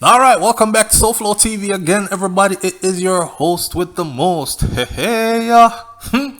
All right, welcome back to SouFLoTV again, everybody. It is your host with the most. Hey, hey,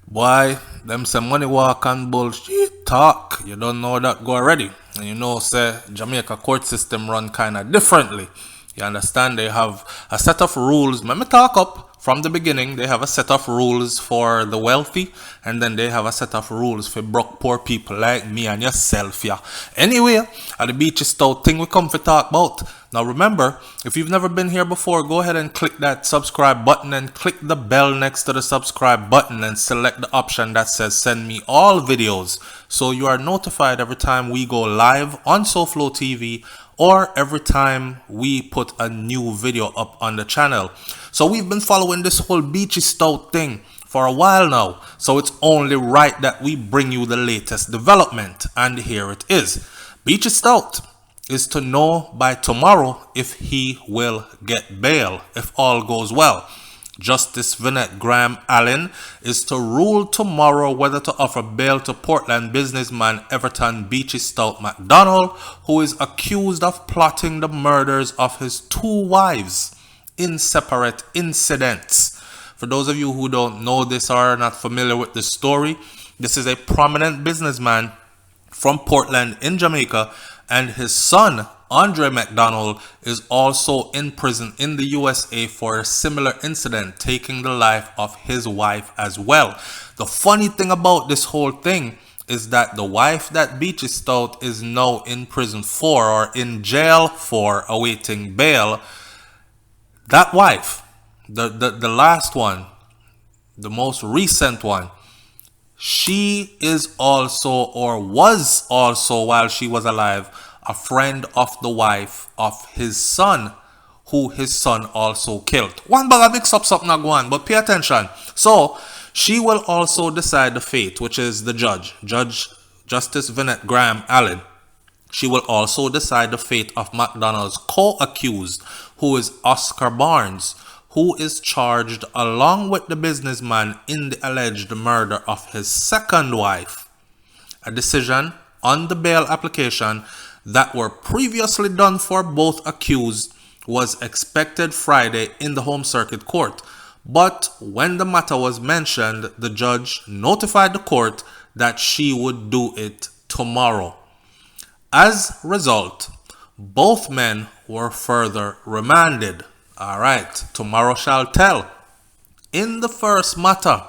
Why? Them say money walk and bullshit talk. You don't know that go already. And you know, say Jamaica court system run kind of differently. You understand? They have a set of rules. Let me talk up from the beginning. They have a set of rules for the wealthy, and then they have a set of rules for broke poor people like me and yourself. Yeah. Anyway, at the Beachy Stout thing we come to talk about. Now remember, if you've never been here before, go ahead and click that subscribe button and click the bell next to the subscribe button and select the option that says send me all videos, so you are notified every time we go live on SouFLoTV or every time we put a new video up on the channel. So we've been following this whole Beachy Stout thing for a while now, so it's only right that we bring you the latest development, and here it is. Beachy Stout is to know by tomorrow if he will get bail if all goes well. Justice Vinette Graham Allen is to rule tomorrow whether to offer bail to Portland businessman Everton Beachy Stout McDonald, who is accused of plotting the murders of his two wives in separate incidents. For those of you who don't know this or are not familiar with the story, this is a prominent businessman from Portland in Jamaica, and his son Andre McDonald is also in prison in the USA for a similar incident, taking the life of his wife as well. The funny thing about this whole thing is that the wife that Beachy Stout is now in prison for, or in jail for, awaiting bail, that wife, the last one, the most recent one, she is also, or was also while she was alive, a friend of the wife of his son, who his son also killed. One bag of mix up something go on, but pay attention. So she will also decide the fate, which is the Justice Vinette Graham Allen. She will also decide the fate of McDonald's co-accused, who is Oscar Barnes, who is charged along with the businessman in the alleged murder of his second wife. A decision on the bail application that were previously done for both accused was expected Friday in the Home Circuit Court, but when the matter was mentioned, the judge notified the court that she would do it tomorrow. As a result, both men were further remanded. All right, tomorrow shall tell. In the first matter,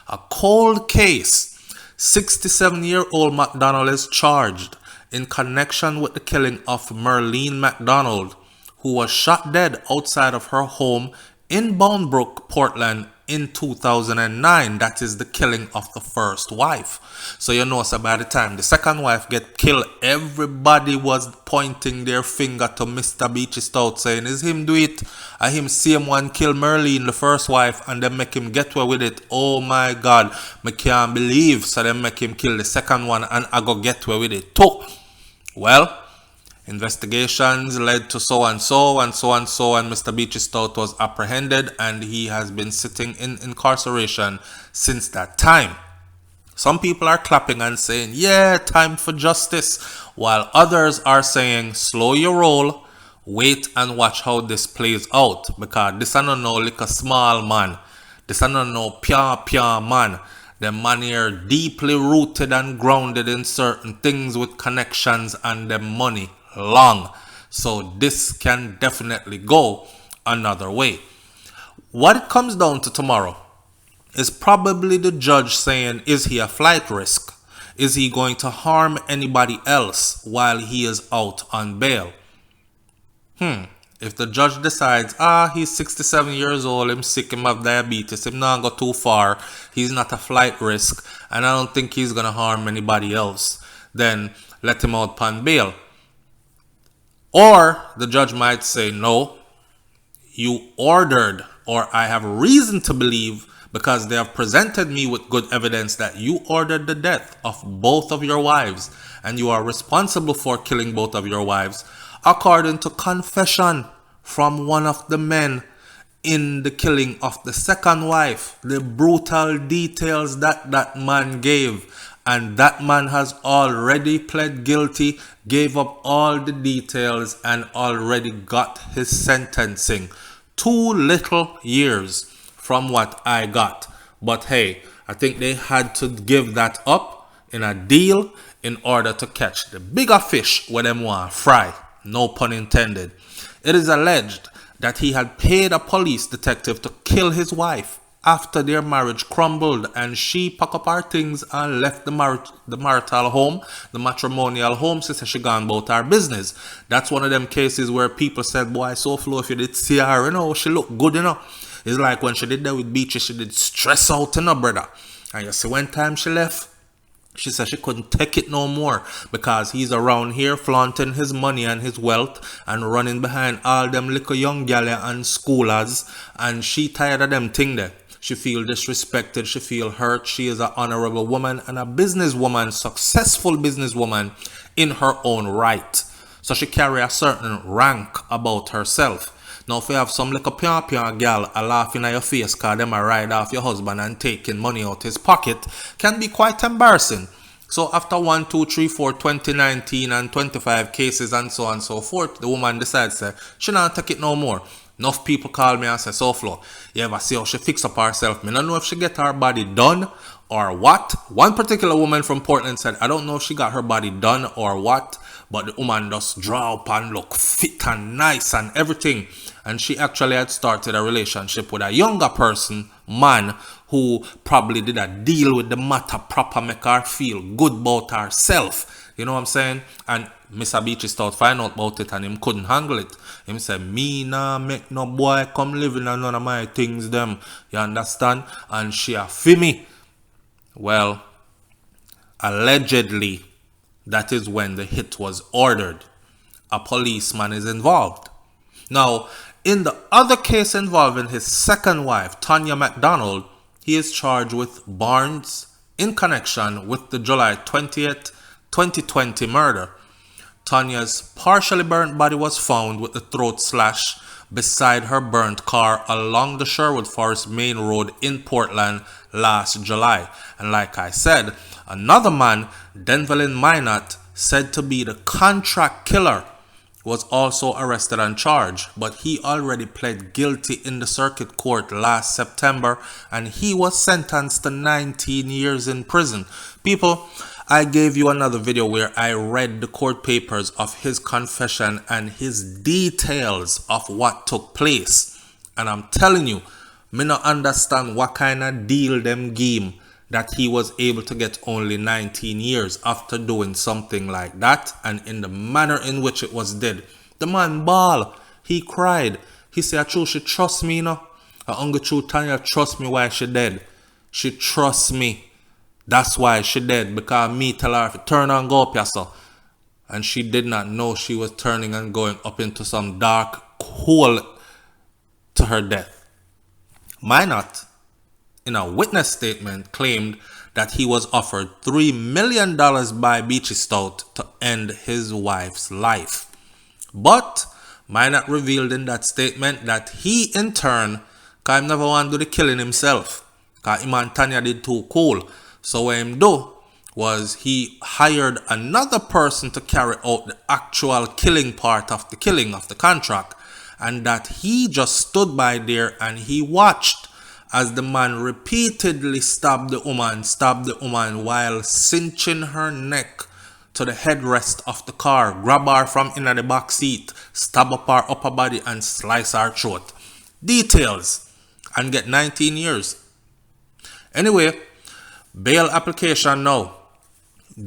a cold case, 67-year-old McDonald is charged in connection with the killing of Merlene McDonald, who was shot dead outside of her home in Boundbrook, Portland in 2009. That is the killing of the first wife. So you know, so by the time the second wife get killed, everybody was pointing their finger to Mr. Beachy Stout, saying, is him do it? And him same one kill Merlene, the first wife, and then make him get away with it. Oh my God, I can't believe. So then make him kill the second one and I go get away with it too. Well, investigations led to so and so and so and so, and Mr. Beachy Stout was apprehended and he has been sitting in incarceration since that time. Some people are clapping and saying, yeah, time for justice, while others are saying, slow your roll, wait and watch how this plays out, because this is not no like a small man. This is not no pia man. The man here deeply rooted and grounded in certain things with connections and the money long. So this can definitely go another way. What it comes down to tomorrow is probably the judge saying, is he a flight risk? Is he going to harm anybody else while he is out on bail? If the judge decides, he's 67 years old, him sick, him have diabetes, him not go too far, he's not a flight risk, and I don't think he's going to harm anybody else, then let him out on bail. Or the judge might say, no, you ordered, or I have reason to believe, because they have presented me with good evidence, that you ordered the death of both of your wives, and you are responsible for killing both of your wives, according to confession from one of the men in the killing of the second wife. The brutal details that man gave, And that man has already pled guilty, gave up all the details, and already got his sentencing. 2 little years from what I got. But hey, I think they had to give that up in a deal in order to catch the bigger fish where them want fry. No pun intended. It is alleged that he had paid a police detective to kill his wife after their marriage crumbled, and she packed up her things and left the marital home, the matrimonial home. She said she gone about her business. That's one of them cases where people said, boy, SouFlo, if you did see her, you know, she look good, you know. It's like when she did that with Beachy, she did stress out, you know, brother. And you see, one time she left, she said she couldn't take it no more because he's around here flaunting his money and his wealth and running behind all them little young gals and schoolers, and she tired of them thing there. She feel disrespected, she feel hurt. She is an honorable woman and a businesswoman, successful businesswoman in her own right. So she carry a certain rank about herself. Now if you have some little pian gal a laughing at your face cause them a ride off your husband and taking money out his pocket, can be quite embarrassing. So after 1, 2, 3, 4, 2019 and 25 cases and so on and so forth, the woman decides that she not take it no more. Enough people call me and say, SouFlo, you ever see how she fix up herself? Me don't know if she get her body done or what. One particular woman from Portland said, I don't know if she got her body done or what, but the woman just draw up and look fit and nice and everything. And she actually had started a relationship with a younger person, man, who probably did a deal with the matter proper, make her feel good about herself. You know what I'm saying? And Mr. Beachy Stout find out about it and him couldn't handle it. Him said, me nah make no boy come living on none of my things them. You understand? And she a fi me. Well, allegedly, that is when the hit was ordered. A policeman is involved. Now, in the other case involving his second wife, Tanya McDonald, he is charged with Barnes in connection with the July 20th, 2020 murder. Tanya's partially burnt body was found with a throat slash beside her burnt car along the Sherwood Forest Main Road in Portland last July. And like I said, another man, Denvelin Minot, said to be the contract killer, was also arrested and charged, but he already pled guilty in the circuit court last September and he was sentenced to 19 years in prison. People, I gave you another video where I read the court papers of his confession and his details of what took place. And I'm telling you, me not understand what kind of deal them game that he was able to get only 19 years after doing something like that and in the manner in which it was did. The man ball, he cried. He said, "True, she trust me, you know. Uncle True Tanya trust me why she dead. She trusts me. That's why she dead, because me tell her to turn and go up, yeah, so." And she did not know she was turning and going up into some dark hole to her death. Minot, in a witness statement, claimed that he was offered $3 million by Beachy Stout to end his wife's life. But Minot revealed in that statement that he, in turn, can never want to do the killing himself, because him and Tanya did too cool. So what him do was he hired another person to carry out the actual killing part of the killing of the contract, and that he just stood by there and he watched as the man repeatedly stabbed the woman while cinching her neck to the headrest of the car, grab her from in the back seat, stab up her upper body and slice her throat. Details, and get 19 years. Anyway, bail application now.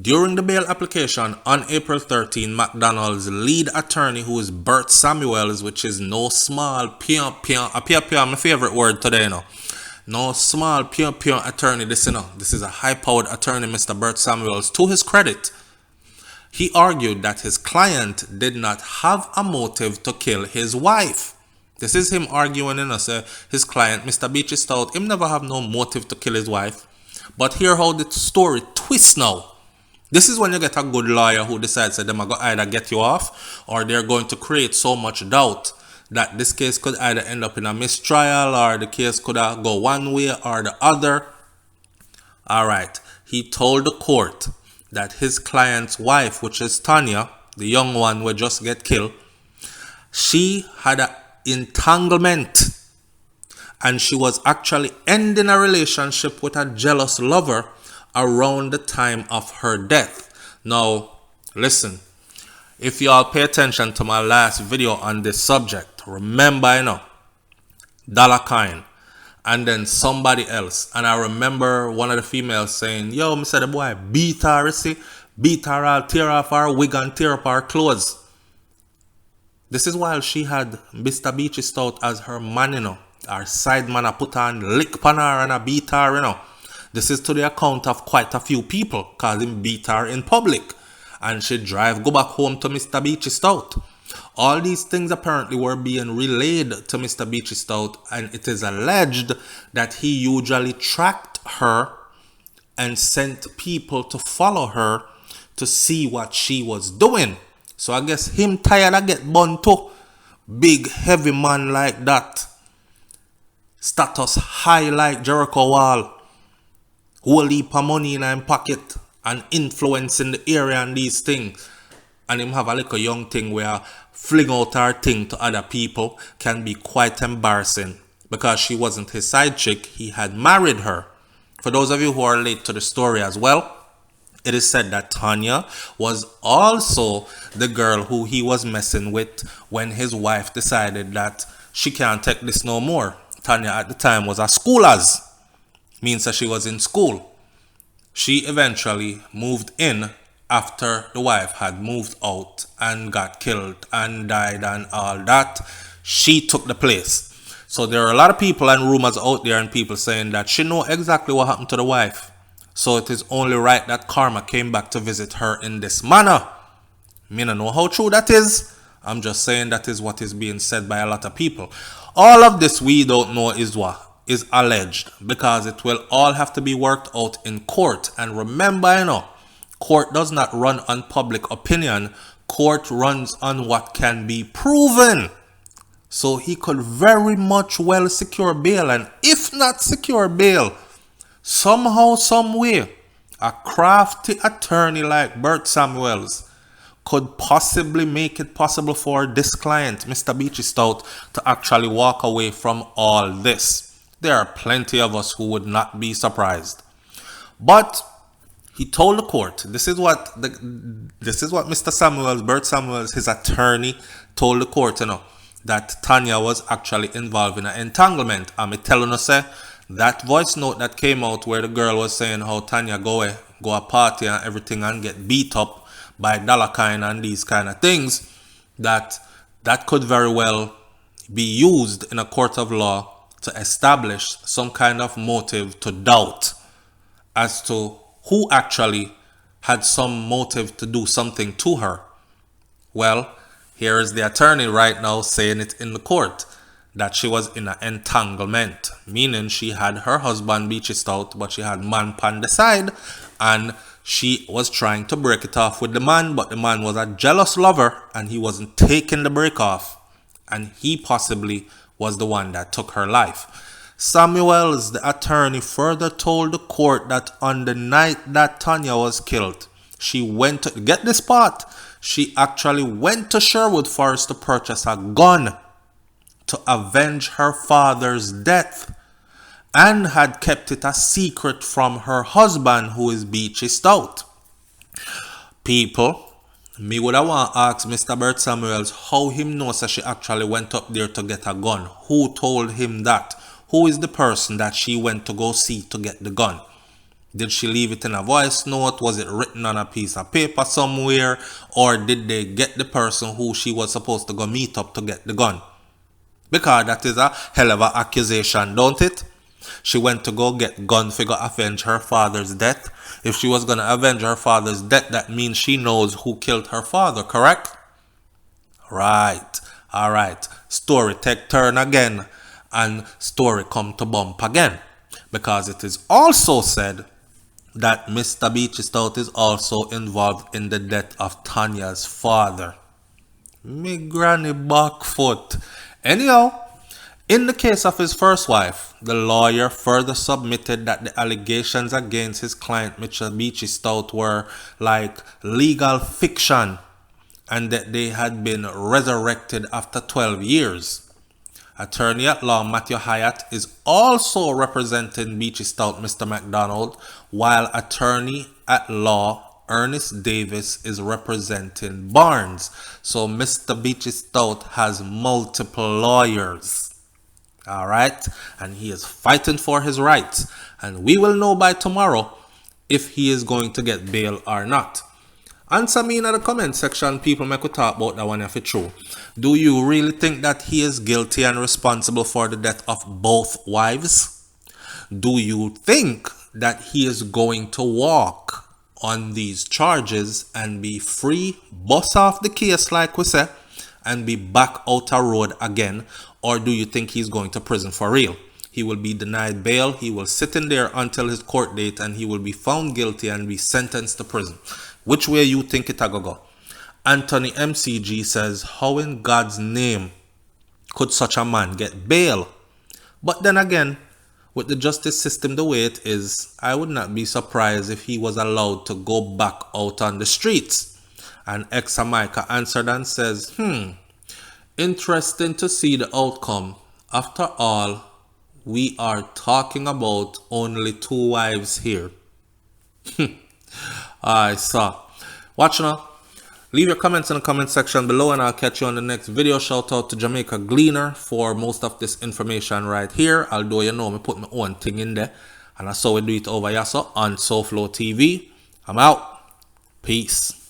During the bail application on April 13, McDonald's lead attorney, who is Bert Samuels, which is no small pion, my favorite word today, you know. No small pion attorney, this, you know. This is a high-powered attorney, Mr. Bert Samuels. To his credit, he argued that his client did not have a motive to kill his wife. This is him arguing, you know, say his client, Mr. Beachy Stout, him never have no motive to kill his wife. But hear how the story twists now. This is when you get a good lawyer who decides that they're going to either get you off or they're going to create so much doubt that this case could either end up in a mistrial or the case could go one way or the other. Alright, he told the court that his client's wife, which is Tanya, the young one who just get killed, she had an entanglement and she was actually ending a relationship with a jealous lover around the time of her death. Now, listen, if y'all pay attention to my last video on this subject, remember, Dollar Kind, and then somebody else. And I remember one of the females saying, yo, me said the boy beat her, you see? Beat her, I'll tear off her wig and tear up her clothes. This is while she had Mr. Beachy Stout as her man, Her side man a put on lick pan her and a beat her, This is to the account of quite a few people, cause him beat her in public. And she go back home to Mr. Beachy Stout. All these things apparently were being relayed to Mr. Beachy Stout, and it is alleged that he usually tracked her and sent people to follow her to see what she was doing. So I guess him tired of get bun too. Big heavy man like that. Status high like Jericho Wall. Whole heap of money in him pocket and influence in the area and these things. And him have a little young thing where fling out her thing to other people can be quite embarrassing. Because she wasn't his side chick, he had married her. For those of you who are late to the story as well, it is said that Tanya was also the girl who he was messing with when his wife decided that she can't take this no more. Tanya at the time was a schoolers. Means that she was in school. She eventually moved in after the wife had moved out and got killed and died and all that. She took the place. So there are a lot of people and rumors out there and people saying that she know exactly what happened to the wife. So it is only right that karma came back to visit her in this manner. Me don't know how true that is. I'm just saying that is what is being said by a lot of people. All of this we don't know is what is alleged, because it will all have to be worked out in court. And remember, court does not run on public opinion. Court runs on what can be proven. So he could very much well secure bail, and if not secure bail, somehow, some way, a crafty attorney like Bert Samuels could possibly make it possible for this client, Mr. Beachy Stout, to actually walk away from all this. There are plenty of us who would not be surprised. But he told the court, this is what Mr. Samuels, Bert Samuels, his attorney, told the court, that Tanya was actually involved in an entanglement. I'm telling you, that voice note that came out where the girl was saying how Tanya go a party and everything and get beat up by Dollar Kind and these kind of things, that could very well be used in a court of law to establish some kind of motive to doubt as to who actually had some motive to do something to her. Well, here is the attorney right now saying it in the court, that she was in an entanglement, meaning she had her husband Beachy Stout, but she had man pan the side, and she was trying to break it off with the man, but the man was a jealous lover and he wasn't taking the break off, and he possibly was the one that took her life. Samuels, the attorney, further told the court that on the night that Tanya was killed, she went to, get this part, she actually went to Sherwood Forest to purchase a gun to avenge her father's death, and had kept it a secret from her husband, who is Beachy Stout. People, me would have want to ask Mr. Bert Samuels how him knows that she actually went up there to get a gun. Who told him that? Who is the person that she went to go see to get the gun? Did she leave it in a voice note? Was it written on a piece of paper somewhere? Or did they get the person who she was supposed to go meet up to get the gun? Because that is a hell of an accusation, don't it? She went to go get gun figure avenge her father's death. If she was going to avenge her father's death, that means she knows who killed her father, correct? Right. Alright. Story take turn again. And story come to bump again. Because it is also said that Mr. Beachy Stout is also involved in the death of Tanya's father. Me granny back foot. Anyhow, In the case of his first wife, the lawyer further submitted that the allegations against his client, Mr. Beachy Stout, were like legal fiction and that they had been resurrected after 12 years. Attorney at law Matthew Hyatt is also representing Beachy Stout, Mr. McDonald, while attorney at law Ernest Davis is representing Barnes. So Mr. Beachy Stout has multiple lawyers. All right, and he is fighting for his rights, and we will know by tomorrow if he is going to get bail or not. Answer me in the comment section, people. Make we talk about that one if it's true. Do you really think that he is guilty and responsible for the death of both wives? Do you think that he is going to walk on these charges and be free, bust off the case like we say, and be back out a road again? Or do you think he's going to prison for real? He will be denied bail, he will sit in there until his court date, and he will be found guilty and be sentenced to prison. Which way you think it go? Anthony MCG says, how in God's name could such a man get bail? But then again, with the justice system the way it is, I would not be surprised if he was allowed to go back out on the streets. And Examaica answered and says, interesting to see the outcome. After all, we are talking about only 2 wives here. Alright, so watch now. Leave your comments in the comment section below and I'll catch you on the next video. Shout out to Jamaica Gleaner for most of this information right here. Although you know me put my own thing in there. And that's how we do it over here so on SouFLoTV. I'm out. Peace.